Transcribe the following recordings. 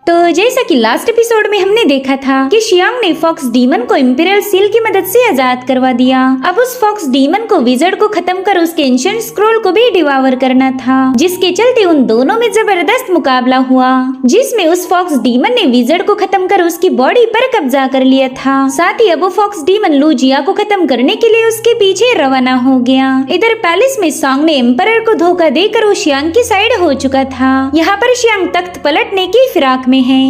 तो जैसा कि लास्ट एपिसोड में हमने देखा था कि शियांग ने फॉक्स डीमन को इंपीरियल सील की मदद से आजाद करवा दिया। अब उस फॉक्स डीमन को विजर्ड को खत्म कर उसके एंशिएंट स्क्रोल को भी डिवावर करना था, जिसके चलते उन दोनों में जबरदस्त मुकाबला हुआ, जिसमें उस फॉक्स डीमन ने विजर्ड को खत्म कर उसकी बॉडी पर कब्जा कर लिया था। साथ ही अब वो फॉक्स डीमन लू जिया को खत्म करने के लिए उसके पीछे रवाना हो गया। इधर पैलेस में सॉन्ग ने एम्परर को धोखा देकर वो शियांग की साइड हो चुका था। यहाँ पर शियांग तख्त पलटने की फिराक में है।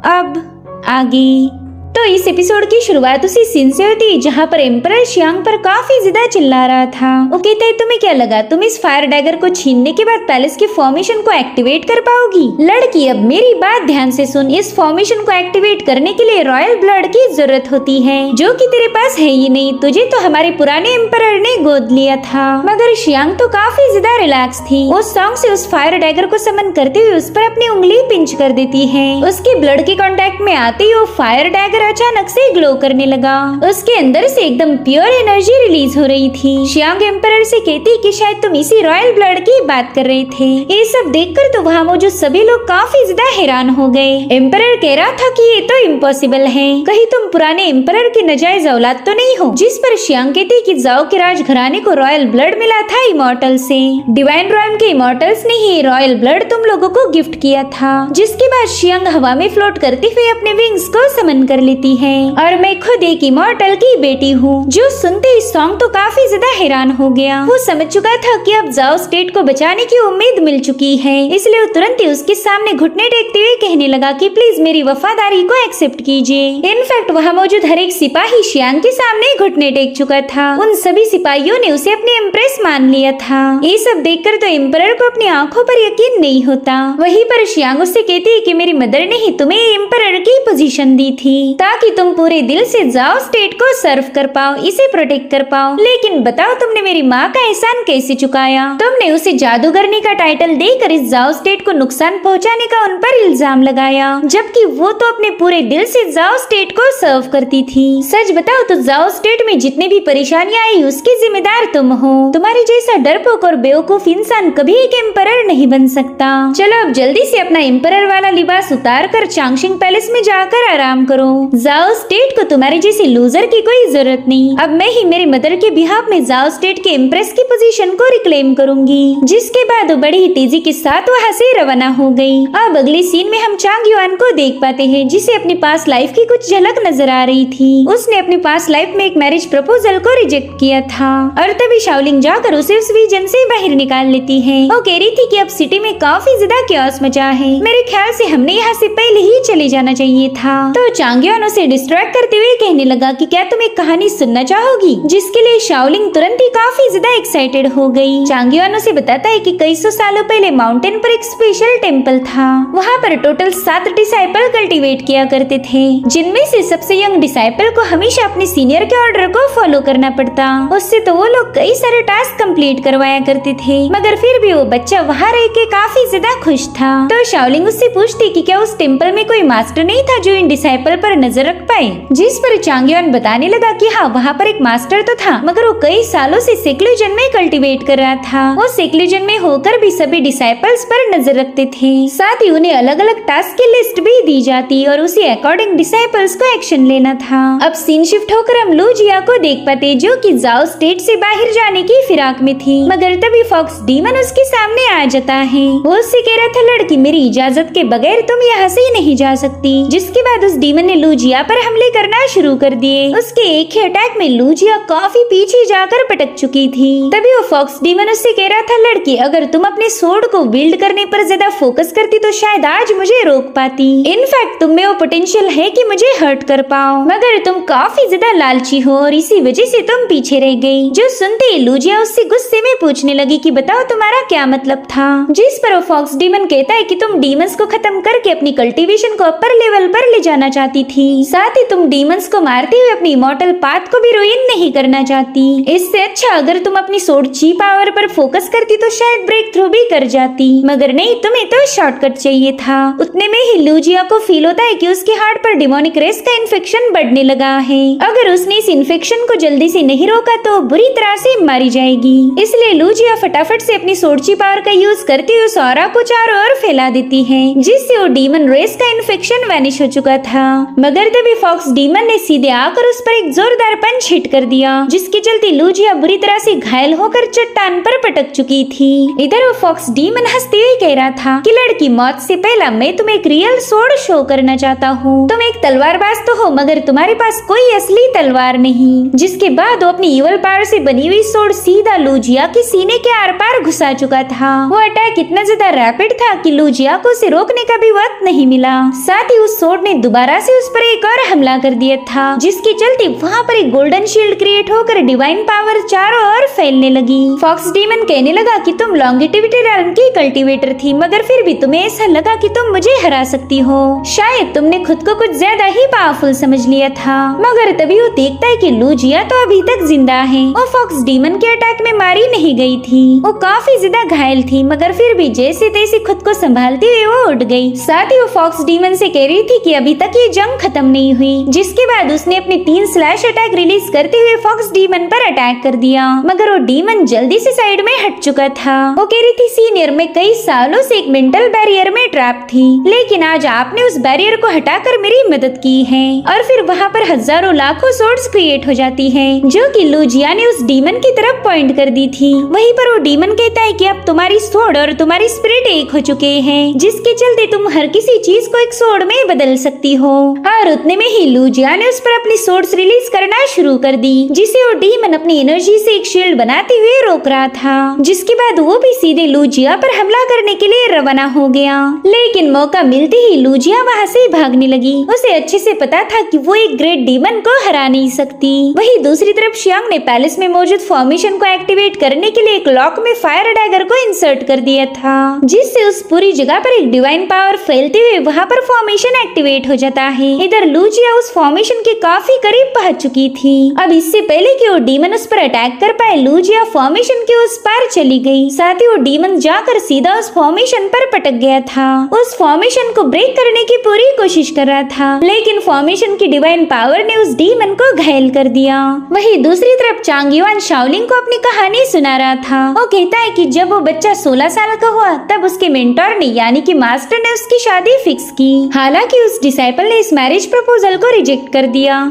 अब आगे तो इस एपिसोड की शुरुआत उसी सीन से होती जहाँ पर एम्परर शियांग पर काफी ज्यादा चिल्ला रहा था। वो कहता है तुम्हें क्या लगा तुम इस फायर डैगर को छीनने के बाद पैलेस की फॉर्मेशन को एक्टिवेट कर पाओगी? लड़की अब मेरी बात ध्यान से सुन, इस फॉर्मेशन को एक्टिवेट करने के लिए रॉयल ब्लड की जरूरत होती है जो कि तेरे पास है ही नहीं। तुझे तो हमारे पुराने एम्परर ने गोद लिया था। मगर शियांग तो काफी ज्यादा रिलैक्स थी। वो सॉन्ग से उस फायर डैगर को समन करते हुए उस पर अपनी उंगली पिंच कर देती है। उसके ब्लड के कांटेक्ट में आते ही वो फायर डैगर अचानक से ग्लो करने लगा। उसके अंदर से एकदम प्योर एनर्जी रिलीज हो रही थी। शियांग एम्परर से कहती कि शायद तुम इसी रॉयल ब्लड की बात कर रहे थे। ये सब देखकर तो वहाँ मौजूद सभी लोग काफी ज्यादा हैरान हो गए। एम्परर कह रहा था कि ये तो इम्पॉसिबल है, कहीं तुम पुराने एम्परर की नाजायज औलाद तो नहीं हो? जिस पर शियांग कहती कि जाओ के राज घराने को रॉयल ब्लड मिला था इमॉर्टल से। डिवाइन रॉयम के इमॉर्टल्स ने ही रॉयल ब्लड तुम लोगों को गिफ्ट किया था। जिसके बाद शियांग हवा में फ्लोट करते हुए अपने विंग्स को समन कर लेती है और मैं खुद एक इमॉर्टल की बेटी हूँ। जो सुनते इस सॉन्ग तो काफी ज्यादा हैरान हो गया। वो समझ चुका था कि अब जाओ स्टेट को बचाने की उम्मीद मिल चुकी है, इसलिए वो तुरंत ही उसके सामने घुटने टेकते हुए कहने लगा कि प्लीज मेरी वफादारी को एक्सेप्ट कीजिए। इनफैक्ट वहाँ मौजूद हर एक सिपाही शियांग के सामने घुटने टेक चुका था। उन सभी सिपाहियों ने उसे अपनी एम्प्रेस मान लिया था। ये सब देखकर तो एम्परर को अपनी आंखों पर यकीन नहीं होता। वहीं पर शियांग उससे कहती है कि मेरी मदर ने ही तुम्हें एम्परर की पोजीशन दी थी ताकि तुम पूरे दिल से जाओ स्टेट को सर्व कर पाओ, इसे प्रोटेक्ट कर पाओ। लेकिन बताओ तुमने मेरी माँ का एहसान कैसे चुकाया? तुमने उसे जादूगरनी का टाइटल देकर इस जाओ स्टेट को नुकसान पहुँचाने का उन पर इल्जाम लगाया, जबकि वो तो अपने पूरे दिल से जाओ स्टेट को सर्व करती थी। सच बताओ तो जाओ स्टेट में जितनी भी परेशानियां आई उसकी जिम्मेदार तुम हो। तुम्हारे जैसा डरपोक और बेवकूफ इंसान कभी एक एम्परर नहीं बन सकता। चलो अब जल्दी से अपना एम्परर वाला लिबास उतार कर चांगशिंग पैलेस में जाकर आराम करो। जाओ स्टेट को तुम्हारे जैसे लूजर की कोई जरूरत नहीं। अब मैं ही मेरी मदर के बिहाफ में जाओ स्टेट के एम्प्रेस की पोजीशन को रिक्लेम करूंगी। जिसके बाद वो बड़ी ही तेजी के साथ वहाँ से रवाना हो गई। अब अगले सीन में हम चांग युआन को देख पाते हैं, जिसे अपनी पास लाइफ की कुछ झलक नजर आ रही थी। उसने अपनी पास लाइफ में एक मैरिज प्रपोजल को रिजेक्ट किया था और तभी शाओलिंग जाकर उसे उस विजन से बाहर निकाल लेती है। वो कह रही थी कि अब सिटी में काफी ज्यादा क्योस मचा है, मेरे ख्याल से हमने यहाँ से पहले ही चले जाना चाहिए था। तो चांग युआन उसे डिस्ट्रैक्ट करते हुए कहने लगा कि क्या तुम एक कहानी सुनना चाहोगी? जिसके लिए शाओलिंग तुरंत ही काफी ज्यादा एक्साइटेड हो गई। चांग युआन उसे बताता है कि कई सौ सालों पहले माउंटेन पर एक स्पेशल टेम्पल था। वहाँ पर टोटल 7 डिसाइपल कल्टीवेट किया करते थे, जिनमें से सबसे यंग डिसाइपल को हमेशा अपने सीनियर के ऑर्डर को फॉलो करना पड़ता। उससे तो वो लोग कई सारे टास्क कंप्लीट करवाया करते थे, मगर फिर भी वो बच्चा वहाँ रह के काफी ज्यादा खुश था। तो शाओलिंग उससे पूछती कि क्या उस टेम्पल में कोई मास्टर नहीं था जो इन डिसाइपल पर नजर रख पाए? जिस पर चांग युआन बताने लगा कि हाँ वहाँ पर एक मास्टर तो था, मगर वो कई सालों से सेक्लूजन में कल्टीवेट कर रहा था। वो सेक्लूजन में होकर भी सभी डिसाइपल्स पर नजर रखते थे। साथ ही उन्हें अलग अलग टास्क की लिस्ट भी दी जाती और उसी अकॉर्डिंग डिसाइपल्स को एक्शन लेना था। अब सीन शिफ्ट होकर हम लू जिया को देख पाते जो कि जाओ स्टेट से बाहर जाने की फिराक में थी, मगर तभी फॉक्स डीमन उसके सामने आ जाता है। वो उससे कह रहा था लड़की मेरी इजाजत के बगैर तुम यहाँ से नहीं जा सकती। जिसके बाद उस डीमन ने लू जिया पर हमले करना शुरू कर दिए। उसके एक ही अटैक में लू जिया काफी पीछे जाकर पटक चुकी थी। तभी वो फॉक्स डीमन उससे कह रहा था लड़की अगर तुम अपने सोर्ड को विल्ड करने पर ज्यादा फोकस करती तो शायद आज मुझे रोक पाती। इनफैक्ट तुम में वो पोटेंशियल है कि मुझे हर्ट कर पाओ, मगर तुम काफी ज्यादा लालची हो और इसी वजह से तुम पीछे रह गई। जो सुनते ही लू जिया उससे गुस्से में पूछने लगी कि बताओ तुम्हारा क्या मतलब था? जिस पर वो फॉक्स डीमन कहता है कि तुम डीमंस को खत्म करके अपनी कल्टीवेशन को अपर लेवल पर ले जाना चाहती थी साथ ही तुम डीमंस को मारते हुए अपनी इमॉर्टल पाथ को भी रुइन नहीं करना चाहती। इससे अच्छा अगर तुम अपनी सोर्ड ची पावर पर फोकस करती तो शायद ब्रेक थ्रू भी कर जाती, मगर नहीं, तुम्हें तो शॉर्टकट चाहिए था। उतने में ही लूजिया को फील होता है कि उसके हार्ट पर डिमोनिक रेस का इन्फेक्शन बढ़ने लगा है। अगर उसने इस इन्फेक्शन को जल्दी से नहीं रोका तो बुरी तरह से मारी जाएगी। इसलिए लूजिया फटाफट से अपनी सोर्ड ची पावर का यूज करते हुए उस ऑरा को चारों ओर फैला देती है, जिससे वो डीमन रेस का इन्फेक्शन वैनिश हो चुका था। मगर तभी फॉक्स डीमन ने सीधे आकर उस पर एक जोरदार पंच हिट कर दिया, जिसके चलते लूजिया बुरी तरह से घायल होकर चट्टान पर पटक चुकी थी। इधर वो फॉक्स डीमन हंसते हुए कह रहा था कि लड़की, मौत से पहला मैं तुम्हें एक रियल सोर्ड शो करना चाहता हूँ। तुम एक तलवारबाज तो हो, मगर तुम्हारे पास कोई असली तलवार नहीं। जिसके बाद वो अपनी इवल पावर से बनी हुई सोर्ड सीधा लूजिया के सीने के आर पार घुसा चुका था। वो अटैक इतना ज्यादा रैपिड था कि लूजिया को उसे रोकने का भी वक्त नहीं मिला। साथ ही उस सोर्ड ने दोबारा से उस पर एक और हमला कर दिया था, जिसके चलते वहाँ पर एक गोल्डन शील्ड क्रिएट होकर डिवाइन पावर चारों ओर फैलने लगी। फॉक्स डीमन कहने लगा कि तुम लॉन्गिटिविटी रेल्म की कल्टीवेटर थी, मगर फिर भी तुम्हें ऐसा लगा कि तुम मुझे हरा सकती हो। शायद तुमने खुद को कुछ ज्यादा ही पावरफुल समझ लिया था। मगर तभी वो देखता है कि लूजिया तो अभी तक जिंदा है। वो फॉक्स डीमन के अटैक में मारी नहीं गई थी। वो काफी ज्यादा घायल थी, मगर फिर भी जैसे तैसे खुद को संभालते हुए वो उठ गई। साथ ही वो फॉक्स डीमन से कह रही थी कि अभी तक ये जंग खत्म नहीं हुई। जिसके बाद उसने अपने 3 स्लैश अटैक रिलीज करते हुए फॉक्स डीमन पर अटैक कर दिया, मगर वो डीमन जल्दी से साइड में हट चुका था। वो कह रही थी, सीनियर, मैं कई सालों से एक मेंटल बैरियर में ट्रैप थी, लेकिन आज आपने उस बैरियर को हटाकर मेरी मदद की है। और फिर वहाँ पर हजारों लाखों सोर्ड्स क्रिएट हो जाती है, जो कि लूजिया ने उस डीमन की तरफ पॉइंट कर दी थी। वहीं पर वो डीमन कहता है कि अब तुम्हारी सोर्ड और तुम्हारी स्पिरिट एक हो चुके हैं, जिसके चलते तुम हर किसी चीज को एक सोर्ड में बदल सकती हो। और उतने में ही लूजिया ने उस पर अपनी सोर्ड्स रिलीज करना शुरू कर दी, जिसे वो डीमन अपनी एनर्जी से एक शील्ड बनाते हुए रोक रहा था। जिसके बाद वो भी सीधे लूजिया पर हमला करने के लिए रवाना हो गया, लेकिन मौका मिलते ही लूजिया वहाँ से भागने लगी। उसे अच्छे से पता था कि वो एक ग्रेट डीमन को हरा नहीं सकती। वहीं दूसरी तरफ शियांग ने पैलेस में मौजूद फॉर्मेशन को एक्टिवेट करने के लिए एक लॉक में फायर डैगर को इंसर्ट कर दिया था, जिससे उस पूरी जगह पर एक डिवाइन पावर फैलते हुए वहाँ पर फॉर्मेशन एक्टिवेट हो जाता है। इधर लूजिया उस फॉर्मेशन के काफी करीब पहुंच चुकी थी। अब इससे पहले कि वो डीमन उस पर अटैक कर पाए, लूजिया फॉर्मेशन के उस पार चली गई। साथ ही वो डीमन जाकर सीधा उस फॉर्मेशन पर पटक गया था। उस फॉर्मेशन को ब्रेक करने की पूरी कोशिश कर रहा था, लेकिन फॉर्मेशन की डिवाइन पावर ने उस डीमन को घायल कर दिया। वहीं दूसरी तरफ चांग युआन शाओलिंग को अपनी कहानी सुना रहा था। वो कहता है कि जब वो बच्चा 16 साल का हुआ, तब उसके मेंटोर ने यानी कि मास्टर ने उसकी शादी फिक्स की। हालांकि उस डिसाइपल ने इस मैरिज प्रपोजल को रिजेक्ट कर दिया,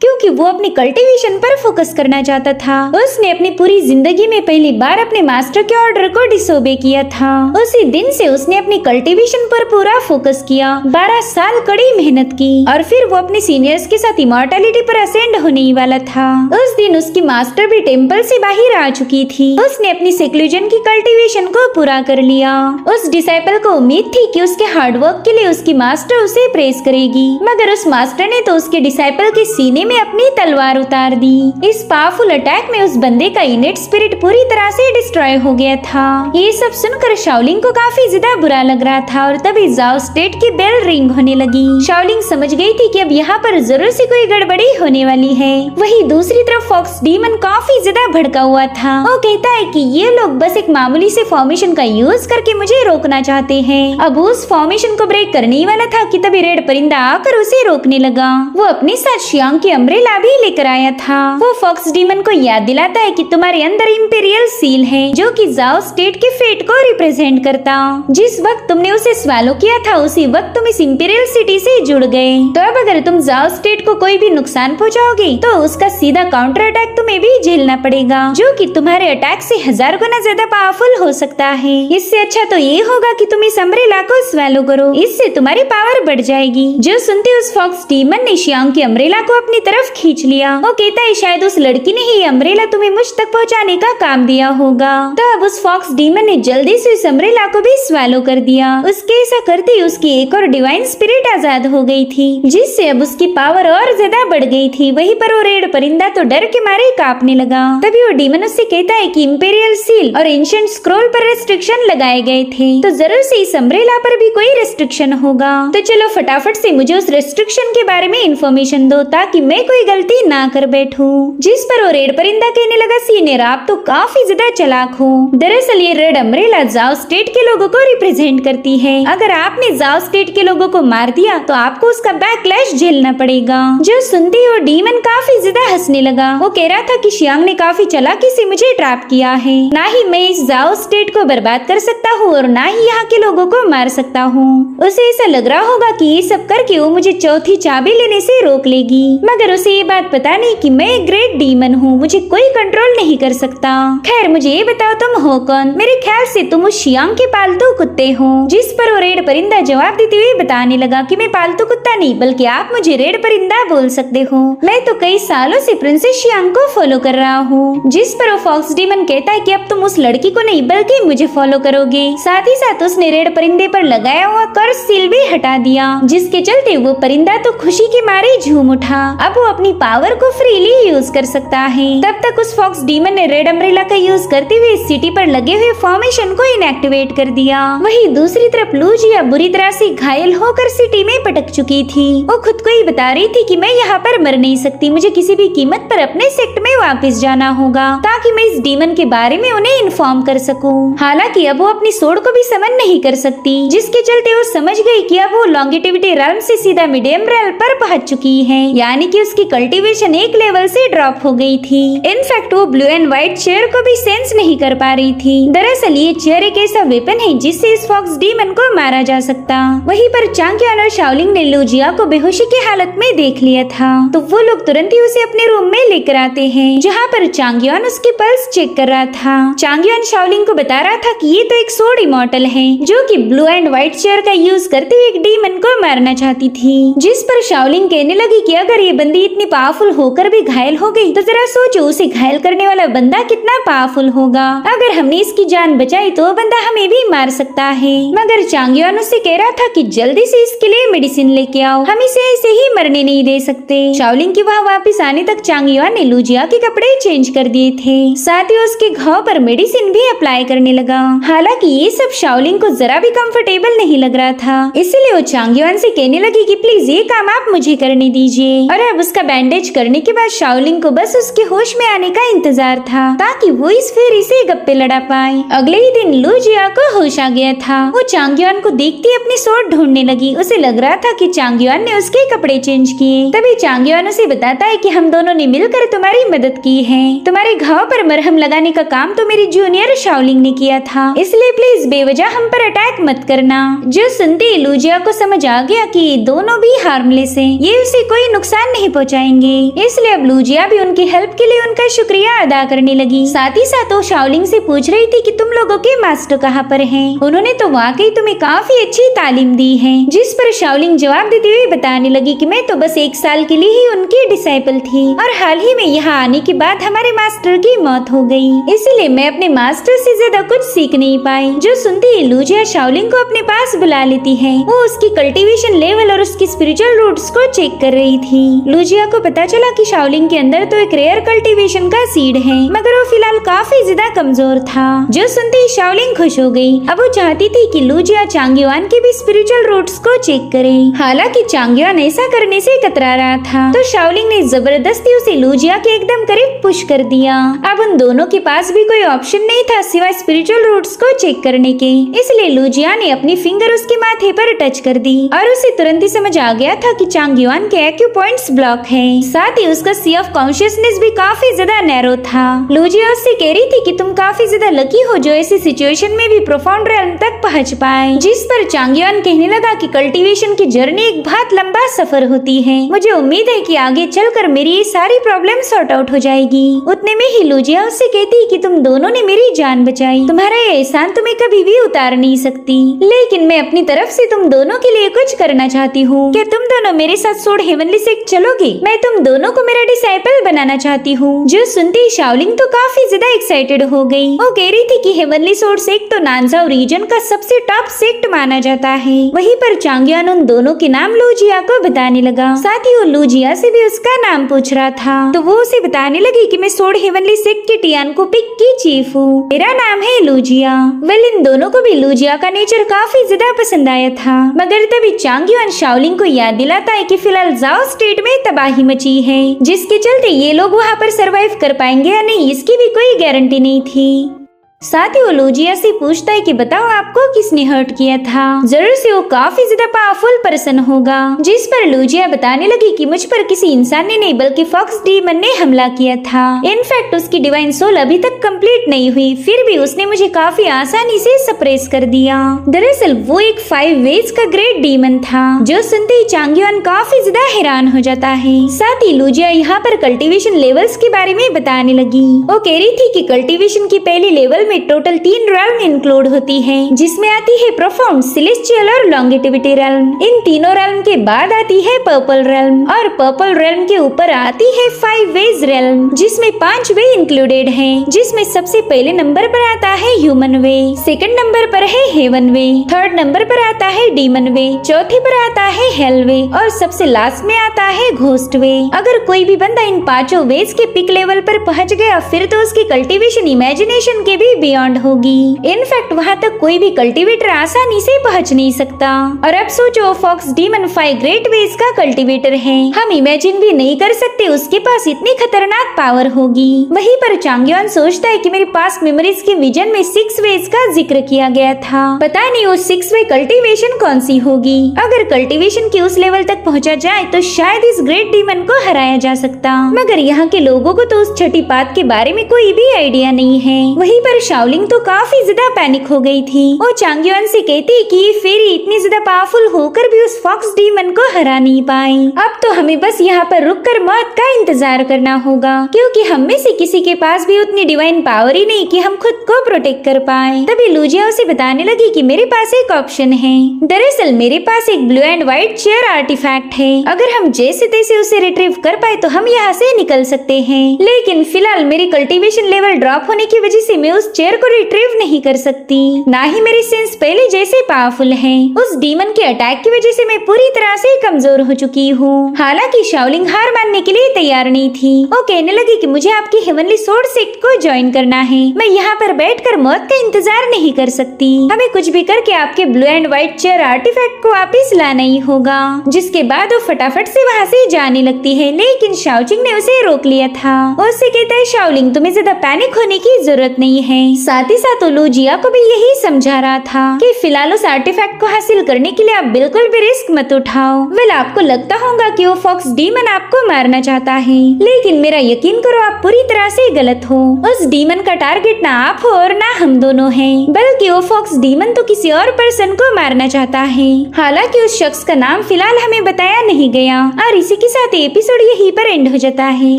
क्योंकि वो अपनी कल्टीवेशन पर फोकस करना चाहता था। उसने अपनी पूरी जिंदगी में पहली बार अपने मास्टर के ऑर्डर को डिसोबे किया था। उसी दिन से उसने अपनी कल्टीवेशन पर पूरा फोकस किया, 12 साल कड़ी मेहनत की, और फिर वो अपने सीनियर्स के साथ इमॉर्टैलिटी पर असेंड होने ही वाला था। उस दिन उसकी मास्टर भी टेम्पल से बाहर आ चुकी थी। उसने अपनी सेक्लूजन की कल्टीवेशन को पूरा कर लिया। उस डिसाइपल को उम्मीद थी कि उसके हार्डवर्क के लिए उसकी मास्टर उसे प्रेज करेगी, मगर उस मास्टर ने तो उसके डिसाइपल के सीने में अपनी तलवार उतार दी। इस पावरफुल अटैक में उस बंदे का इनेट स्पिरिट पूरी तरह से डिस्ट्रॉय हो गया था। ये सब सुनकर शाओलिंग को काफी ज्यादा बुरा लग रहा था, और तभी जाओ स्टेट की बेल रिंग होने लगी। शाओलिंग समझ गई थी कि अब यहाँ पर जरूर से कोई गड़बड़ी होने वाली है। वहीं दूसरी तरफ फॉक्स डीमन काफी ज्यादा भड़का हुआ था। वो कहता है कि ये लोग बस एक मामूली से फॉर्मेशन का यूज करके मुझे रोकना चाहते हैं। अब उस फॉर्मेशन को ब्रेक करने ही वाला था कि तभी रेड परिंदा आकर उसे रोकने लगा। वो अपने साथ शियांग की अम्ब्रेला भी लेकर आया था। वो फॉक्स डीमन को याद दिलाता है कि तुम्हारे अंदर इंपीरियल सील है, जो कि जाओ स्टेट के फेट को रिप्रेजेंट करता। जिस वक्त तुमने उसे स्वैलो किया था, उसी वक्त तुम इस इंपीरियल सिटी से जुड़ गए। तो अब अगर तुम जाओ स्टेट को कोई भी नुकसान पहुंचाओगे, तो उसका सीधा काउंटर अटैक तुम्हें भी झेलना पड़ेगा, जो कि तुम्हारे अटैक से 1000 गुना ज्यादा पावरफुल हो सकता है। इससे अच्छा तो ये होगा कि तुम इस अम्ब्रेला को स्वैलो करो, इससे तुम्हारी पावर बढ़ जाएगी। जो सुनते उस फॉक्स डीमन ने शियांग की अम्ब्रेला को अपनी तरफ खींच लिया। वो कहता है शायद उस लड़की ने ही अम्ब्रेला तुम्हें मुझ तक पहुँचाने का काम दिया होगा। तो अब उस फॉक्स डीमन ने जल्दी से उस अम्ब्रेला को भी स्वालो कर दिया। उसके ऐसा करते ही उसकी एक और डिवाइन स्पिरिट आजाद हो गई थी, जिससे अब उसकी पावर और ज्यादा बढ़ गई थी। वहीं पर वो रेड परिंदा तो डर के मारे कांपने लगा। तभी वो डीमन उससे कहता है कि इंपीरियल सील और एंशिएंट स्क्रॉल पर रेस्ट्रिक्शन लगाए गए थे, तो जरूर से इस अम्ब्रेला पर भी कोई रेस्ट्रिक्शन होगा। तो चलो फटाफट से मुझे उस रेस्ट्रिक्शन के बारे में इंफॉर्मेशन दो ताकि मैं कोई गलती ना कर बैठूं। जिस पर वो रेड परिंदा कहने लगा सीनियर आप तो काफी ज्यादा चालाक हो। दरअसल ये रेड अम्ब्रेला जाओ स्टेट के लोगों को रिप्रेजेंट करती है। अगर आपने जाओ स्टेट के लोगों को मार दिया तो आपको उसका बैकलैश झेलना पड़ेगा। जो सुनते ही वो डीमन काफी ज्यादा हंसने लगा। वो कह रहा था कि शियांग ने काफी चालाकी से मुझे ट्रैप किया है। ना ही मैं इस जाओ स्टेट को बर्बाद कर सकता हूँ और ना ही यहाँ के लोगों को मार सकता हूँ। उसे ऐसा लग रहा होगा कि ये सब करके वो मुझे चौथी चाबी लेने से रोक लेगी, मगर उसे ये बात पता नहीं कि मैं एक ग्रेट डीमन हूँ, मुझे कोई कंट्रोल नहीं कर सकता। खैर मुझे ये बताओ तुम हो कौन? मेरे ख्याल से तुम उस शियांग के पालतू कुत्ते हो। जिस पर वो रेड परिंदा जवाब देते हुए बताने लगा कि मैं पालतू कुत्ता नहीं बल्कि आप मुझे रेड परिंदा बोल सकते हो। मैं तो कई सालों से प्रिंसेस शियांग को फॉलो कर रहा हूँ। जिस पर वो फॉक्स डीमन कहता है कि अब तुम उस लड़की को नहीं बल्कि मुझे फॉलो करोगे। साथ ही साथ उसने रेड परिंदे पर लगाया हुआ कर्स सील भी हटा दिया, जिसके चलते वो परिंदा तो खुशी के मारे झूम उठा। अब वो अपनी पावर को फ्रीली यूज कर सकता है। तब तक उस फॉक्स डीमन ने रेड अम्ब्रेला का यूज करते हुए सिटी पर लगे हुए फॉर्मेशन को इनएक्टिवेट कर दिया। वहीं दूसरी तरफ लूजिया बुरी तरह से घायल होकर सिटी में पटक चुकी थी। वो खुद को ही बता रही थी कि मैं यहाँ पर मर नहीं सकती, मुझे किसी भी कीमत पर अपने सेक्ट में वापस जाना होगा ताकि मैं इस डीमन के बारे में उन्हें इन्फॉर्म कर सकूं। हालांकि अब वो अपनी सोड को भी समन नहीं कर सकती, जिसके चलते वो समझ गई कि अब वो लॉन्गिटिविटी रेल्म से सीधा मिडियम रेल पर पहुंच चुकी है, यानी कि उसकी कल्टीवेशन एक लेवल से ड्रॉप हो गई थी। इनफैक्ट वो ब्लू एंड व्हाइट चेयर को भी सेंस नहीं कर पा रही थी। दरअसल ये चेयर एक ऐसा वेपन है जिससे इस फॉक्स डीमन को मारा जा सकता। वहीं पर चांगयान और शाओलिंग ने लूजिया को बेहोशी की हालत में देख लिया था, तो वो लोग तुरंत ही उसे अपने रूम में लेकर आते हैं, जहाँ पर चांगयान उसकी पल्स चेक कर रहा था। चांगयान शाओलिंग को बता रहा था कि ये तो एक सोड इमॉर्टल है जो कि ब्लू एंड व्हाइट चेयर का यूज करते हुए एक डीमन को मारना चाहती थी। जिस पर शाओलिंग कहने लगी कि अगर ये बंदी इतनी पावरफुल होकर भी घायल हो गई तो जरा सोचो उसे घायल करने वाला बंदा कितना पावरफुल होगा। अगर हमने इसकी जान बचाई तो बंदा हमें भी मार सकता है। मगर चांगयान उससे कह रहा था कि जल्दी से इसके लिए मेडिसिन लेके आओ, हम इसे ऐसे ही मरने नहीं दे सकते। शाओलिंग के वहाँ वापस आने तक चांगयान ने लूजिया के कपड़े चेंज कर दिए थे, साथ ही उसके घाव पर मेडिसिन भी अप्लाई करने लगा। हालांकि ये सब शाओलिंग को जरा भी कंफर्टेबल नहीं लग रहा था, इसलिए वो चांगयान से कहने लगी कि प्लीज ये काम आप मुझे करने दीजिए। और अब उसका बैंडेज करने के बाद शाओलिंग को बस उसके होश में आने का इंतजार था ताकि वो इस फेरी से गप्पे लड़ा पाए। अगले ही दिन लूजिया को होश आ गया था। वो चांगयान को देखती अपनी सोड ढूंढने लगी। उसे लग रहा था कि चांगयान ने उसके कपड़े चेंज किए। तभी चांगयान उसे बताता है कि हम दोनों ने मिलकर तुम्हारी मदद की है, तुम्हारे घाव पर मरहम लगाने का काम तो मेरी जूनियर शाओलिंग ने किया था, इसलिए प्लीज बेवजह हम पर अटैक मत करना। जो सुनते ही लूजिया को समझ आ गया कि ये दोनों भी हार्मलेस हैं, ये उसे कोई नुकसान नहीं पहुंचाएंगे, इसलिए अब लूजिया भी उनकी हेल्प के लिए उनका शुक्रिया अदा करने लगी। साथ ही साथ वो शाओलिंग से पूछ रही थी कि तुम लोगों के मास्टर कहाँ पर हैं? उन्होंने तो वाकई तुम्हें काफी अच्छी तालीम दी है। जिस पर शाओलिंग जवाब देते हुए बताने लगी कि मैं तो बस 1 साल के लिए ही उनकी डिसाइपल थी और हाल ही में यहाँ आने के बाद हमारे मास्टर की मौत हो गई, इसलिए मैं अपने मास्टर से ज्यादा कुछ सीख नहीं पाई। जो सुनती ही लूजिया शाओलिंग को अपने पास बुला लेती है। वो उसकी कल्टीवेशन लेवल और उसकी स्पिरिचुअल रूट्स को चेक कर रही थी। लूजिया को पता चला कि शाओलिंग के अंदर तो एक रेयर कल्टीवेशन का सीड है, मगर वो फिलहाल काफी ज्यादा कमजोर था। जो सुनते ही शाओलिंग खुश हो गई। अब वो चाहती थी कि लूजिया चांगयान के भी स्पिरिचुअल रूट्स को चेक करे। हालांकि चांगयान ऐसा करने से कतरा रहा था, तो शाओलिंग ने जबरदस्ती उसे लूजिया के एकदम करीब पुश कर दिया। अब उन दोनों के पास भी कोई ऑप्शन नहीं था सिवाय स्पिरिचुअल रूट्स को चेक करने के, इसलिए लूजिया ने अपनी फिंगर उसके माथे पर टच कर दी और उसे तुरंत ही समझ आ गया था कि चांगयान के एक्यू पॉइंट्स ब्लॉक है। साथ ही उसका सी ऑफ कॉन्शियसनेस भी काफी ज्यादा नैरो था। लूजिया उससे कह रही थी कि तुम काफी ज्यादा लकी हो जो ऐसी सिचुएशन में भी प्रोफाउंड रेल्म तक पहुंच पाए। जिस पर चांगयान कहने लगा कि कल्टीवेशन की जर्नी एक बहुत लंबा सफर होती है, मुझे उम्मीद है कि आगे चलकर मेरी ये सारी प्रॉब्लम सॉर्ट आउट हो जाएगी। उतने में ही लूजिया उससे कहती कि तुम दोनों ने मेरी जान बचाई, तुम्हारा ये एहसान तुम्हें कभी भी उतार नहीं सकती, लेकिन मैं अपनी तरफ से तुम दोनों के लिए कुछ करना चाहती हूँ। क्या तुम दोनों मेरे साथ सोड हेवनली सेक्ट चलोगे? करोगे? मैं तुम दोनों को मेरा डिसाइपल बनाना चाहती हूँ। जो सुनते ही शाओलिंग तो काफी ज्यादा एक्साइटेड हो गई। वो कह रही थी कि हेवनली सोर्ड सेक्ट तो नानजाओ रीजन का सबसे टॉप सेक्ट माना जाता है। वहीं पर चांगयान उन दोनों के नाम लूजिया को बताने लगा। साथ ही वो लूजिया से भी उसका नाम पूछ रहा था, तो वो उसे बताने लगी कि मैं सोर्ड हेवनली सेक्ट के टियानको पिक की चीफ हूँ। मेरा नाम है लूजिया। वेल, इन दोनों को भी लूजिया का नेचर काफी ज्यादा पसंद आया था, मगर तभी चांगयान शाओलिंग को याद दिलाता है कि फिलहाल जाओ स्टेट में तबाही मची है, जिसके चलते ये लोग वहाँ पर सरवाइव कर पाएंगे या नहीं इसकी भी कोई गारंटी नहीं थी। साथ ही वो लूजिया से पूछता है कि बताओ आपको किसने हर्ट किया था? जरूर से वो काफी ज्यादा पावरफुल पर्सन होगा। जिस पर लूजिया बताने लगी कि मुझ पर किसी इंसान ने नहीं बल्कि फॉक्स डीमन ने हमला किया था। इनफैक्ट उसकी डिवाइन सोल अभी तक कंप्लीट नहीं हुई, फिर भी उसने मुझे काफी आसानी से सप्रेस कर दिया। दरअसल वो एक 5 वेज का ग्रेट डीमन था। जो सुनते ही चांगयान काफी ज्यादा हैरान हो जाता है। साथ ही लूजिया यहाँ पर कल्टीवेशन लेवल्स के बारे में बताने लगी। वो कह रही थी कि कल्टीवेशन की पहली लेवल टोटल 3 रेल्म इंक्लूड होती है, जिसमें आती है प्रोफाउंड, सेलेस्टियल और लॉन्गेटिविटी रेल्म। इन तीनों रेल्म के बाद आती है पर्पल रेल्म, और पर्पल रेल्म के ऊपर आती है 5 वेज रेल्म, जिसमें 5 वे इंक्लूडेड हैं, जिसमें सबसे पहले नंबर पर आता है ह्यूमन वे, सेकंड नंबर पर है हेवन वे, थर्ड नंबर पर आता है डीमन वे, चौथे पर आता है हेल वे, और सबसे लास्ट में आता है घोस्ट वे। अगर कोई भी बंदा इन 5 वेज के पिक लेवल पर पहुंच गया, फिर तो उसकी कल्टीवेशन इमेजिनेशन के भी बियॉन्ड होगी। इनफैक्ट वहाँ तक कोई भी कल्टीवेटर आसानी से पहुँच नहीं सकता। और अब सोचो, फॉक्स डीमन 5 ग्रेट वेज का कल्टीवेटर है। हम इमेजिन भी नहीं कर सकते उसके पास इतनी खतरनाक पावर होगी। वहीं पर चांगयान सोचता है कि मेरे पास मेमोरीज के विजन में 6 वेज का जिक्र किया गया था। पता नहीं वो 6 वे कल्टीवेशन कौन सी होगी। अगर कल्टीवेशन के उस लेवल तक पहुँचा जाए तो शायद इस ग्रेट डीमन को हराया जा सकता, मगर यहाँ के लोगों को तो उस छठी बात के बारे में कोई भी आइडिया नहीं है। वहीं पर शाओलिंग तो काफी ज्यादा पैनिक हो गई थी। वो चांगयान से कहती कि ये फेरी इतनी ज्यादा पावरफुल होकर भी उस फॉक्स डीमन को हरा नहीं पाई। अब तो हमें बस यहाँ पर रुककर मौत का इंतजार करना होगा, क्योंकि हम में से किसी के पास भी उतनी डिवाइन पावर ही नहीं कि हम खुद को प्रोटेक्ट कर पाए। तभी लूजिया उसे बताने लगी कि मेरे पास एक ऑप्शन है। दरअसल मेरे पास एक blue and white chair artefact है। अगर हम जैसे तैसे उसे रिट्रीव कर पाए तो हम यहाँ से निकल सकते हैं, लेकिन फिलहाल मेरी कल्टीवेशन लेवल ड्रॉप होने की वजह से मैं उस चेयर को रिट्रीव नहीं कर सकती, ना ही मेरी सेंस पहले जैसे पावरफुल है। उस डीमन के अटैक की वजह से मैं पूरी तरह से कमजोर हो चुकी हूँ। हालांकि शाओलिंग हार मानने के लिए तैयार नहीं थी। वो कहने लगी कि मुझे आपकी हेवनली सोर्ड सेक्ट को ज्वाइन करना है। मैं यहाँ पर बैठकर मौत का इंतजार नहीं कर सकती। हमें कुछ भी करके आपके blue and white chair artefact को वापिस लाना ही होगा। जिसके बाद वो फटाफट से वहाँ से जाने लगती है, लेकिन शाओचिंग ने उसे रोक लिया था। उससे कहता है, शाओलिंग तुम्हें ज्यादा पैनिक होने की जरूरत नहीं है। साथ ही साथ लूजिया को भी यही समझा रहा था कि फिलहाल उस आर्टिफैक्ट को हासिल करने के लिए आप बिल्कुल भी रिस्क मत उठाओ। वेल, आपको लगता होगा कि वो फॉक्स डीमन आपको मारना चाहता है, लेकिन मेरा यकीन करो आप पूरी तरह से गलत हो। उस डीमन का टारगेट ना आप हो और ना हम दोनों हैं, बल्कि वो फॉक्स डीमन तो किसी और पर्सन को मारना चाहता है। हालांकि उस शख्स का नाम फिलहाल हमें बताया नहीं गया। और इसी के साथ एपिसोड यहीं पर एंड हो जाता है।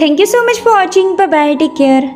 Thank you so much for watching. Bye bye, take care.